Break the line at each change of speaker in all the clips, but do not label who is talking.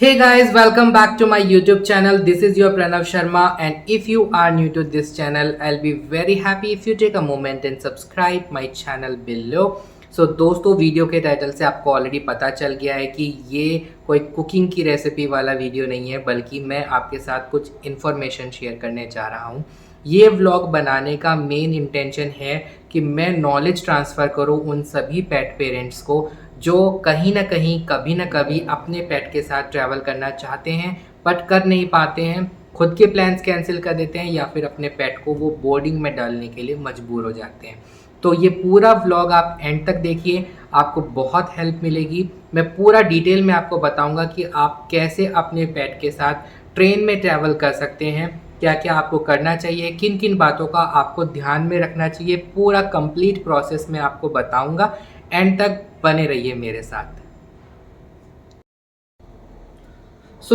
Hey guys, welcome back to my YouTube channel. This is your Pranav Sharma, and if you are new to this channel, I'll be very happy if you take a moment and subscribe my channel below. So दोस्तों, video के title से आपको already पता चल गया है कि ये कोई कुकिंग की रेसिपी वाला वीडियो नहीं है, बल्कि मैं आपके साथ कुछ इन्फॉर्मेशन शेयर करने जा रहा हूँ। ये व्लॉग बनाने का मेन इंटेंशन है कि मैं नॉलेज ट्रांसफ़र करूँ उन सभी पेट पेरेंट्स को जो कहीं ना कहीं कभी ना कभी अपने पेट के साथ ट्रैवल करना चाहते हैं बट कर नहीं पाते हैं, खुद के प्लान्स कैंसिल कर देते हैं या फिर अपने पेट को वो बोर्डिंग में डालने के लिए मजबूर हो जाते हैं। तो ये पूरा व्लॉग आप एंड तक देखिए, आपको बहुत हेल्प मिलेगी। मैं पूरा डिटेल में आपको बताऊंगा कि आप कैसे अपने पेट के साथ ट्रेन में ट्रैवल कर सकते हैं, क्या क्या आपको करना चाहिए, किन किन बातों का आपको ध्यान में रखना चाहिए। पूरा कंप्लीट प्रोसेस मैं आपको बताऊंगा, एंड तक बने रहिए मेरे साथ।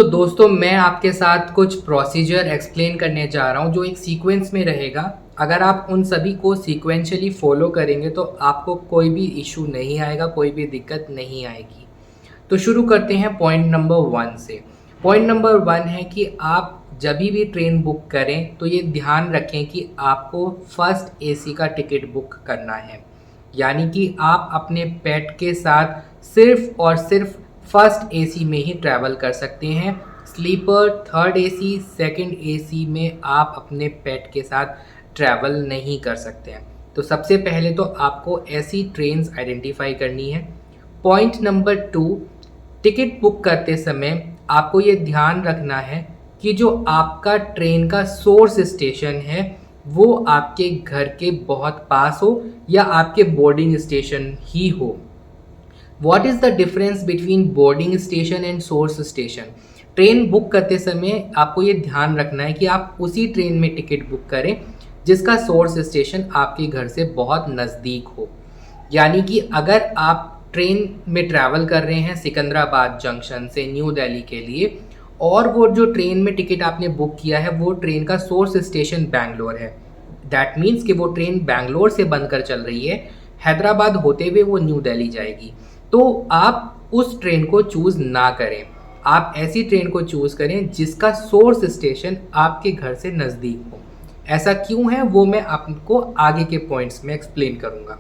दोस्तों, मैं आपके साथ कुछ प्रोसीजर एक्सप्लेन करने जा रहा हूँ जो एक सीक्वेंस में रहेगा। अगर आप उन सभी को सीक्वेंशियली फॉलो करेंगे तो आपको कोई भी इशू नहीं आएगा, कोई भी दिक्कत नहीं आएगी। तो शुरू करते हैं पॉइंट नंबर 1 से। पॉइंट नंबर 1 है कि आप जब भी ट्रेन बुक करें तो ये ध्यान रखें कि आपको फर्स्ट एसी का टिकट बुक करना है, यानी कि आप अपने पेट के साथ सिर्फ और सिर्फ फर्स्ट एसी में ही ट्रैवल कर सकते हैं। Sleeper, third AC, second AC में आप अपने पेट के साथ ट्रैवल नहीं कर सकते हैं। तो सबसे पहले तो आपको ऐसी ट्रेन्स आइडेंटिफाई करनी है। पॉइंट नंबर 2, टिकट बुक करते समय आपको ये ध्यान रखना है कि जो आपका ट्रेन का सोर्स स्टेशन है वो आपके घर के बहुत पास हो या आपके बोर्डिंग स्टेशन ही हो। What is the difference between boarding station and source station? Train book करते समय आपको ये ध्यान रखना है कि आप उसी ट्रेन में टिकट बुक करें जिसका सोर्स स्टेशन आपके घर से बहुत नज़दीक हो। यानी कि अगर आप ट्रेन में ट्रैवल कर रहे हैं सिकंदराबाद जंक्शन से न्यू दिल्ली के लिए, और वो जो ट्रेन में टिकट आपने बुक किया है वो ट्रेन का सोर्स स्टेशन बैंगलोर है, दैट मीन्स कि वो ट्रेन बैंगलोर से बनकर चल रही है, हैदराबाद होते हुए वो न्यू दिल्ली जाएगी। तो आप उस ट्रेन को चूज़ ना करें, आप ऐसी ट्रेन को चूज़ करें जिसका सोर्स स्टेशन आपके घर से नज़दीक हो। ऐसा क्यों है वो मैं आपको आगे के पॉइंट्स में एक्सप्लेन करूँगा।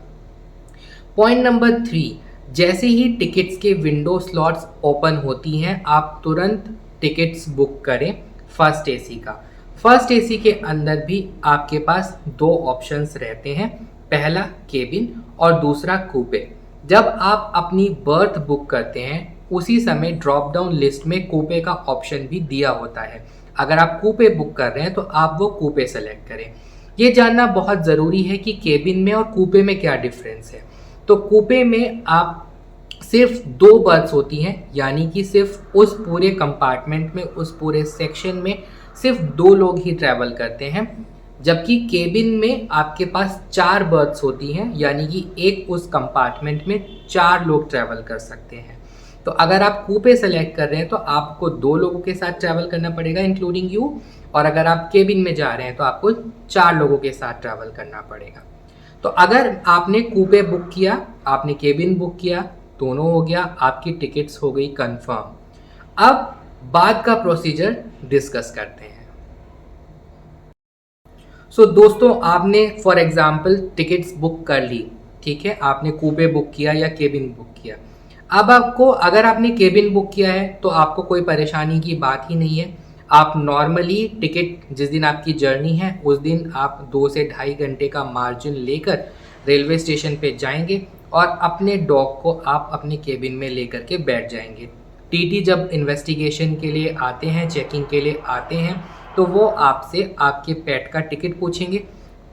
पॉइंट नंबर 3, जैसे ही टिकट्स के विंडो स्लॉट्स ओपन होती हैं आप तुरंत टिकट्स बुक करें फर्स्ट एसी का। फर्स्ट एसी के अंदर भी आपके पास 2 ऑप्शंस रहते हैं, पहला केबिन और दूसरा कूपे। जब आप अपनी बर्थ बुक करते हैं उसी समय ड्रॉप डाउन लिस्ट में कूपे का ऑप्शन भी दिया होता है। अगर आप कूपे बुक कर रहे हैं तो आप वो कूपे सेलेक्ट करें। ये जानना बहुत ज़रूरी है कि केबिन में और कूपे में क्या डिफरेंस है। तो कूपे में आप सिर्फ 2 बर्थ्स होती हैं, यानी कि सिर्फ उस पूरे कंपार्टमेंट में, उस पूरे सेक्शन में सिर्फ 2 लोग ही ट्रैवल करते हैं, जबकि केबिन में आपके पास 4 बर्थ्स होती हैं, यानी कि एक उस कंपार्टमेंट में 4 लोग ट्रैवल कर सकते हैं। तो अगर आप कूपे सेलेक्ट कर रहे हैं तो आपको 2 लोगों के साथ ट्रैवल करना पड़ेगा इंक्लूडिंग यू, और अगर आप केबिन में जा रहे हैं तो आपको 4 लोगों के साथ ट्रैवल करना पड़ेगा। तो अगर आपने कूपे बुक किया, आपने केबिन बुक किया, दोनों हो गया, आपकी टिकट्स हो गई कंफर्म। अब बाद का प्रोसीजर डिस्कस करते हैं। दोस्तों, आपने फॉर एग्जांपल टिकट्स बुक कर ली, ठीक है, आपने कूपे बुक किया या केबिन बुक किया। अब आपको, अगर आपने केबिन बुक किया है तो आपको कोई परेशानी की बात ही नहीं है। आप नॉर्मली टिकट, जिस दिन आपकी जर्नी है उस दिन आप 2 से ढाई घंटे का मार्जिन लेकर रेलवे स्टेशन पे जाएंगे और अपने डॉग को आप अपने केबिन में लेकर के बैठ जाएंगे। टीटी जब इन्वेस्टिगेशन के लिए आते हैं, चेकिंग के लिए आते हैं, तो वो आपसे आपके पेट का टिकट पूछेंगे,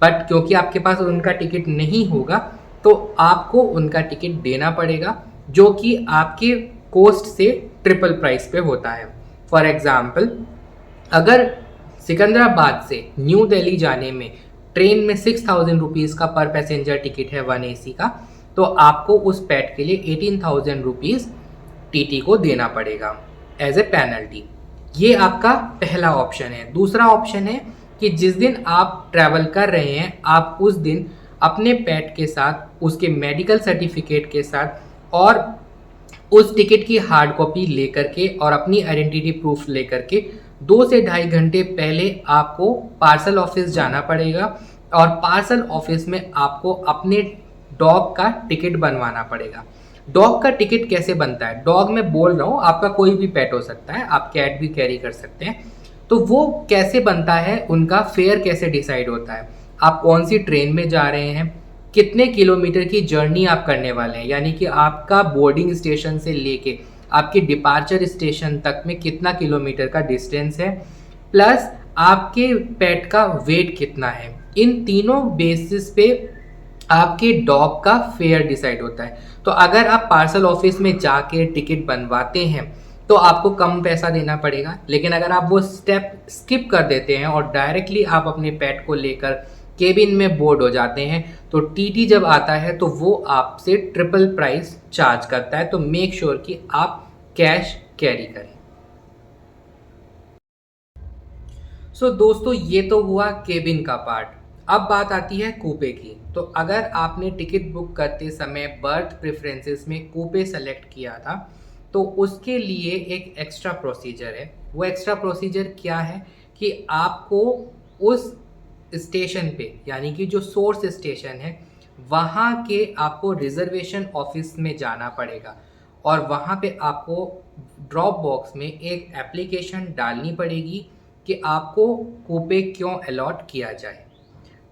बट क्योंकि आपके पास उनका टिकट नहीं होगा तो आपको उनका टिकट देना पड़ेगा, जो कि आपके कॉस्ट से ट्रिपल प्राइस पे होता है। फॉर एग्ज़ाम्पल, अगर सिकंदराबाद से न्यू दिल्ली जाने में ट्रेन में 6000 रुपीज़ का पर पैसेंजर टिकट है 1 एसी का, तो आपको उस पेट के लिए 18,000 रुपीज़ टीटी को देना पड़ेगा एज ए पेनल्टी। ये आपका पहला ऑप्शन है। दूसरा ऑप्शन है कि जिस दिन आप ट्रैवल कर रहे हैं आप उस दिन अपने पेट के साथ, उसके मेडिकल सर्टिफिकेट के साथ और उस टिकट की हार्ड कॉपी लेकर के और अपनी आइडेंटिटी प्रूफ लेकर के 2 से ढाई घंटे पहले आपको पार्सल ऑफिस जाना पड़ेगा और पार्सल ऑफिस में आपको अपने डॉग का टिकट बनवाना पड़ेगा। डॉग का टिकट कैसे बनता है? डॉग मैं बोल रहा हूँ, आपका कोई भी पेट हो सकता है, आप कैट भी कैरी कर सकते हैं। तो वो कैसे बनता है, उनका फेयर कैसे डिसाइड होता है, आप कौन सी ट्रेन में जा रहे हैं, कितने किलोमीटर की जर्नी आप करने वाले हैं, यानी कि आपका बोर्डिंग स्टेशन से लेके आपके डिपार्चर स्टेशन तक में कितना किलोमीटर का डिस्टेंस है, प्लस आपके पेट का वेट कितना है। इन तीनों बेसिस पे आपके डॉग का फेयर डिसाइड होता है। तो अगर आप पार्सल ऑफिस में जाके टिकट बनवाते हैं तो आपको कम पैसा देना पड़ेगा, लेकिन अगर आप वो स्टेप स्किप कर देते हैं और डायरेक्टली आप अपने पेट को लेकर केबिन में बोर्ड हो जाते हैं तो टीटी जब आता है तो वो आपसे ट्रिपल प्राइस चार्ज करता है। तो मेक श्योर कि आप कैश कैरी करें। दोस्तों, ये तो हुआ केबिन का पार्ट। अब बात आती है कूपे की। तो अगर आपने टिकट बुक करते समय बर्थ प्रेफरेंसेस में कूपे सेलेक्ट किया था तो उसके लिए एक एक्स्ट्रा प्रोसीजर है। वो एक्स्ट्रा प्रोसीजर क्या है कि आपको उस स्टेशन पे, यानी कि जो सोर्स स्टेशन है, वहाँ के आपको रिजर्वेशन ऑफिस में जाना पड़ेगा और वहाँ पे आपको ड्रॉप बॉक्स में एक एप्लीकेशन डालनी पड़ेगी कि आपको कूपे क्यों अलॉट किया जाए।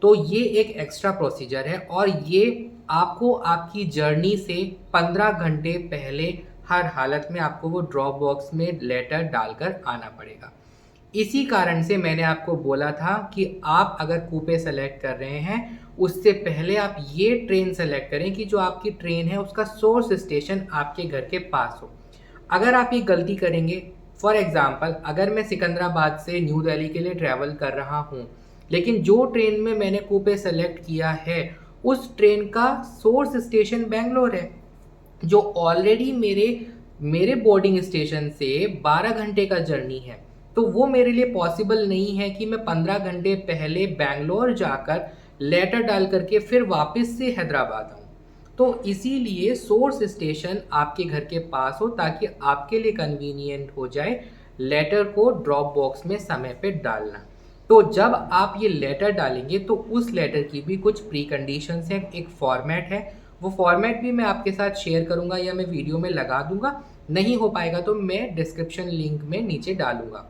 तो ये एक एक्स्ट्रा प्रोसीजर है और ये आपको आपकी जर्नी से 15 घंटे पहले हर हालत में आपको वो ड्रॉप बॉक्स में लेटर डालकर आना पड़ेगा। इसी कारण से मैंने आपको बोला था कि आप अगर कूपे सेलेक्ट कर रहे हैं उससे पहले आप ये ट्रेन सेलेक्ट करें कि जो आपकी ट्रेन है उसका सोर्स स्टेशन आपके घर के पास हो। अगर आप ये गलती करेंगे, फॉर एग्जांपल अगर मैं सिकंदराबाद से न्यू दिल्ली के लिए ट्रैवल कर रहा हूँ लेकिन जो ट्रेन में मैंने कूपे सेलेक्ट किया है उस ट्रेन का सोर्स स्टेशन बेंगलोर है, जो ऑलरेडी मेरे बोर्डिंग स्टेशन से 12 घंटे का जर्नी है, तो वो मेरे लिए पॉसिबल नहीं है कि मैं 15 घंटे पहले बेंगलोर जाकर लेटर डाल करके फिर वापस से हैदराबाद आऊँ। तो इसीलिए सोर्स स्टेशन आपके घर के पास हो ताकि आपके लिए कन्वीनियंट हो जाए लेटर को ड्रॉप बॉक्स में समय पे डालना। तो जब आप ये लेटर डालेंगे तो उस लेटर की भी कुछ प्री कंडीशंस हैं, एक फॉर्मेट है। वो फॉर्मेट भी मैं आपके साथ शेयर करूंगा या मैं वीडियो में लगा दूंगा, नहीं हो पाएगा तो मैं डिस्क्रिप्शन लिंक में नीचे डालूंगा।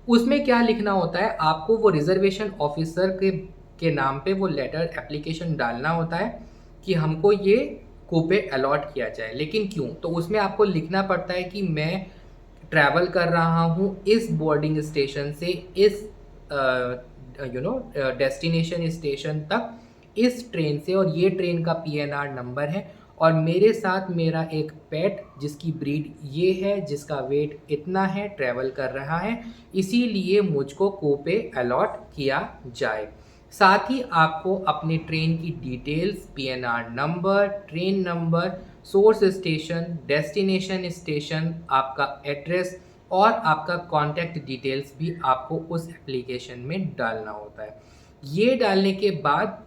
उसमें क्या लिखना होता है, आपको वो रिजर्वेशन ऑफिसर के नाम पे वो लेटर एप्लीकेशन डालना होता है कि हमको ये कूपे अलॉट किया जाए। लेकिन क्यों? तो उसमें आपको लिखना पड़ता है कि मैं ट्रैवल कर रहा हूँ इस बोर्डिंग स्टेशन से इस डेस्टिनेशन स्टेशन तक इस ट्रेन से, और ये ट्रेन का पीएनआर नंबर है और मेरे साथ मेरा एक पेट जिसकी ब्रीड ये है, जिसका वेट इतना है, ट्रैवल कर रहा है, इसीलिए मुझको कूपे अलॉट किया जाए। साथ ही आपको अपने ट्रेन की details, PNR number, train number, source station, destination station, आपका एड्रेस और आपका कॉन्टैक्ट डिटेल्स भी आपको उस एप्लीकेशन में डालना होता है। ये डालने के बाद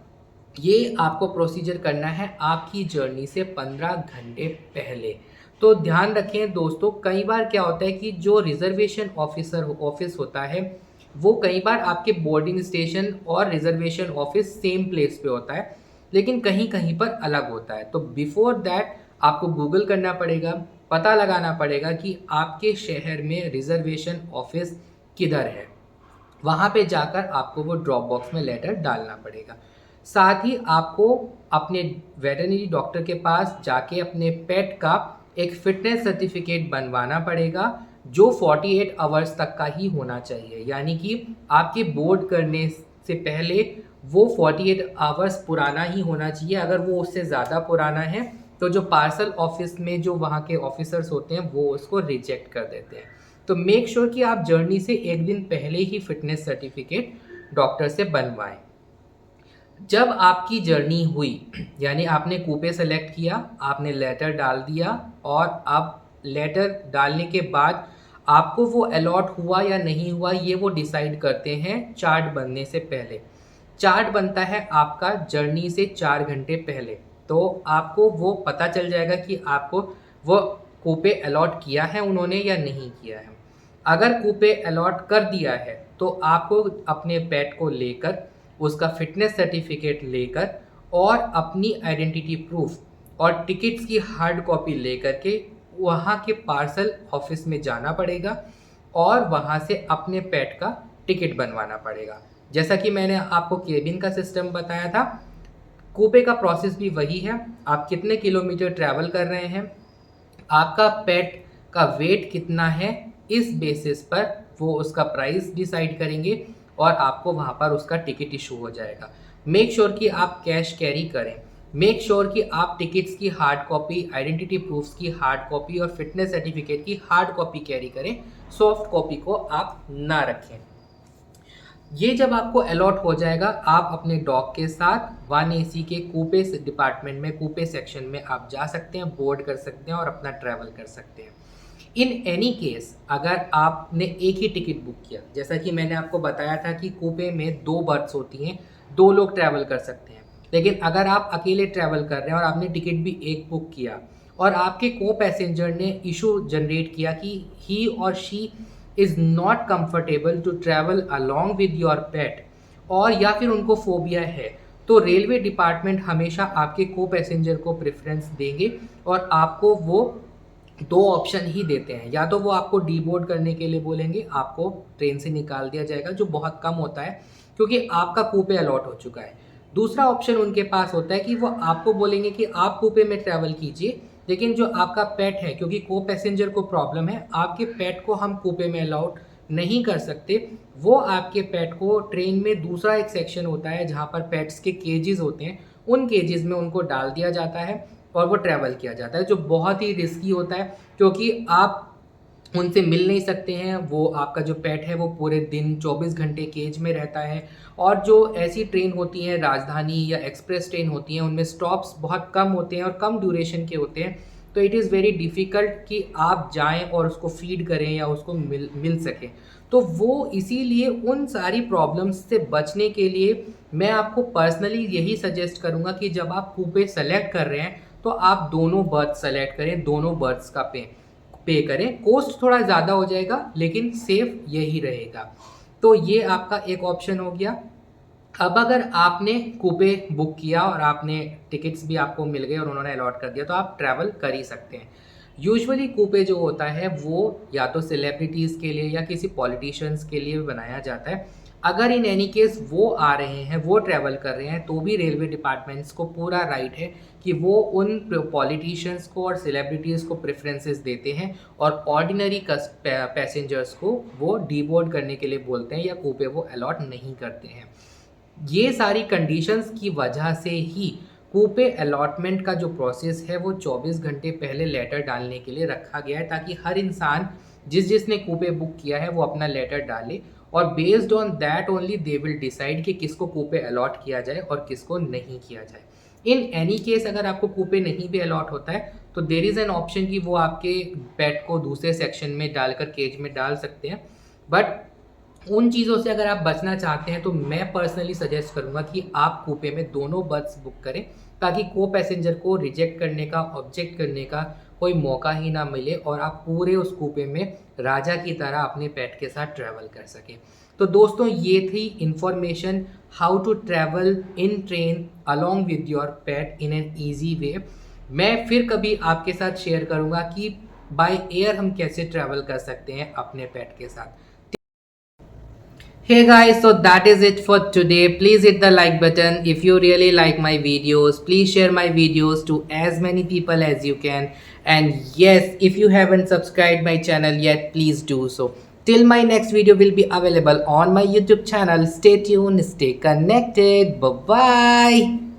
ये आपको प्रोसीजर करना है आपकी जर्नी से 15 घंटे पहले। तो ध्यान रखें दोस्तों, कई बार क्या होता है कि जो रिजर्वेशन ऑफिस होता है वो कई बार आपके बोर्डिंग स्टेशन और रिजर्वेशन ऑफिस सेम प्लेस पे होता है, लेकिन कहीं कहीं पर अलग होता है। तो बिफोर दैट आपको गूगल करना पड़ेगा, पता लगाना पड़ेगा कि आपके शहर में रिजर्वेशन ऑफिस किधर है। वहाँ पे जाकर आपको वो ड्रॉप बॉक्स में लेटर डालना पड़ेगा। साथ ही आपको अपने वेटरनरी डॉक्टर के पास जाके अपने पेट का एक फिटनेस सर्टिफिकेट बनवाना पड़ेगा जो 48 आवर्स तक का ही होना चाहिए, यानी कि आपके बोर्ड करने से पहले वो 48 आवर्स पुराना ही होना चाहिए। अगर वो उससे ज़्यादा पुराना है तो जो पार्सल ऑफिस में जो वहाँ के ऑफिसर्स होते हैं वो उसको रिजेक्ट कर देते हैं। तो मेक श्योर कि आप जर्नी से एक दिन पहले ही फिटनेस सर्टिफिकेट डॉक्टर से बनवाएं। जब आपकी जर्नी हुई, यानी आपने कूपे सेलेक्ट किया, आपने लेटर डाल दिया और अब लेटर डालने के बाद आपको वो अलॉट हुआ या नहीं हुआ ये वो डिसाइड करते हैं चार्ट बनने से पहले। चार्ट बनता है आपका जर्नी से 4 घंटे पहले, तो आपको वो पता चल जाएगा कि आपको वो कूपे अलॉट किया है उन्होंने या नहीं किया है। अगर कूपे अलॉट कर दिया है तो आपको अपने पेट को लेकर, उसका फिटनेस सर्टिफिकेट लेकर और अपनी आइडेंटिटी प्रूफ और टिकट्स की हार्ड कॉपी लेकर के वहाँ के पार्सल ऑफिस में जाना पड़ेगा और वहाँ से अपने पेट का टिकट बनवाना पड़ेगा। जैसा कि मैंने आपको केबिन का सिस्टम बताया था, कूपे का प्रोसेस भी वही है। आप कितने किलोमीटर ट्रैवल कर रहे हैं, आपका पेट का वेट कितना है, इस बेसिस पर वो उसका प्राइस डिसाइड करेंगे और आपको वहाँ पर उसका टिकट इशू हो जाएगा। मेक श्योर कि आप कैश कैरी करें। मेक श्योर कि आप टिकट्स की हार्ड कॉपी, आइडेंटिटी प्रूफ्स की हार्ड कॉपी और फिटनेस सर्टिफिकेट की हार्ड कॉपी कैरी करें। सॉफ्ट कॉपी को आप ना रखें। ये जब आपको अलॉट हो जाएगा, आप अपने डॉग के साथ 1AC के कूपे डिपार्टमेंट में, कूपे सेक्शन में आप जा सकते हैं, बोर्ड कर सकते हैं और अपना ट्रैवल कर सकते हैं। इन एनी केस अगर आपने एक ही टिकट बुक किया, जैसा कि मैंने आपको बताया था कि कूपे में 2 बर्थ्स होती हैं, 2 लोग ट्रैवल कर सकते हैं। लेकिन अगर आप अकेले ट्रैवल कर रहे हैं और आपने टिकट भी एक बुक किया और आपके को पैसेंजर ने इशू जनरेट किया कि ही और she is not comfortable to travel along with your pet, और या फिर उनको फोबिया है, तो रेलवे डिपार्टमेंट हमेशा आपके को पैसेंजर को प्रेफरेंस देंगे और आपको वो 2 ऑप्शन ही देते हैं। या तो वो आपको डीबोर्ड करने के लिए बोलेंगे, आपको ट्रेन से निकाल दिया जाएगा, जो बहुत कम होता है क्योंकि आपका कूपे अलॉट हो चुका है। दूसरा ऑप्शन उनके पास होता है कि वो आपको बोलेंगे कि आप कूपे में ट्रैवल कीजिए, लेकिन जो आपका पेट है, क्योंकि को पैसेंजर को प्रॉब्लम है, आपके पेट को हम कूपे में अलाउड नहीं कर सकते। वो आपके पेट को ट्रेन में दूसरा एक सेक्शन होता है जहाँ पर पेट्स के केजेस होते हैं, उन केजेस में उनको डाल दिया जाता है और वो ट्रैवल किया जाता है, जो बहुत ही रिस्की होता है क्योंकि आप उनसे मिल नहीं सकते हैं। वो आपका जो पेट है वो पूरे दिन 24 घंटे केज में रहता है। और जो ऐसी ट्रेन होती हैं, राजधानी या एक्सप्रेस ट्रेन होती हैं, उनमें स्टॉप्स बहुत कम होते हैं और कम ड्यूरेशन के होते हैं, तो इट इज़ वेरी डिफ़िकल्ट कि आप जाएं और उसको फीड करें या उसको मिल सके। तो वो इसीलिए उन सारी प्रॉब्लम्स से बचने के लिए मैं आपको पर्सनली यही सजेस्ट करूँगा कि जब आप कूपे सेलेक्ट कर रहे हैं तो आप दोनों बर्थ सेलेक्ट करें, दोनों बर्थ्स का पे करें। कोस्ट थोड़ा ज़्यादा हो जाएगा लेकिन सेफ यही रहेगा। तो ये आपका एक ऑप्शन हो गया। अब अगर आपने कूपे बुक किया और आपने टिकट्स भी आपको मिल गए और उन्होंने अलॉट कर दिया, तो आप ट्रैवल कर ही सकते हैं। यूजुअली कूपे जो होता है वो या तो सेलिब्रिटीज़ के लिए या किसी पॉलिटिशियंस के लिए बनाया जाता है। अगर इन एनी केस वो आ रहे हैं, वो ट्रैवल कर रहे हैं, तो भी रेलवे डिपार्टमेंट्स को पूरा राइट है कि वो उन पॉलिटिशियंस को और सेलिब्रिटीज़ को प्रेफरेंसेस देते हैं और ऑर्डिनरी पैसेंजर्स को वो डीबोर्ड करने के लिए बोलते हैं या कूपे वो अलॉट नहीं करते हैं। ये सारी कंडीशंस की वजह से ही कूपे अलॉटमेंट का जो प्रोसेस है वो 24 घंटे पहले लेटर डालने के लिए रखा गया है, ताकि हर इंसान जिसने कूपे बुक किया है वो अपना लेटर डाले और based on that only they will decide कि किसको कूपे अलॉट किया जाए और किसको नहीं किया जाए। इन एनी केस अगर आपको कूपे नहीं भी अलॉट होता है तो देर इज़ एन ऑप्शन कि वो आपके पेट को दूसरे सेक्शन में डालकर केज में डाल सकते हैं। बट उन चीज़ों से अगर आप बचना चाहते हैं तो मैं पर्सनली सजेस्ट करूंगा कि आप कूपे में दोनों बर्थ्स बुक करें, ताकि को पैसेंजर को रिजेक्ट करने का, ऑब्जेक्ट करने का कोई मौका ही ना मिले और आप पूरे उस कूपे में राजा की तरह अपने पेट के साथ ट्रैवल कर सकें। तो दोस्तों ये थी information how to travel in train along with your pet in an easy way. मैं फिर कभी आपके साथ शेयर करूंगा कि बाय एयर हम कैसे ट्रैवल कर सकते हैं अपने पेट के साथ। Hey guys, so that is it for today. Please hit the like button if you really like my videos. Please share my videos to as many people as you can. And yes, if you haven't subscribed my channel yet, please do so. Till my next video will be available on my YouTube channel. Stay tuned, stay connected. Bye bye.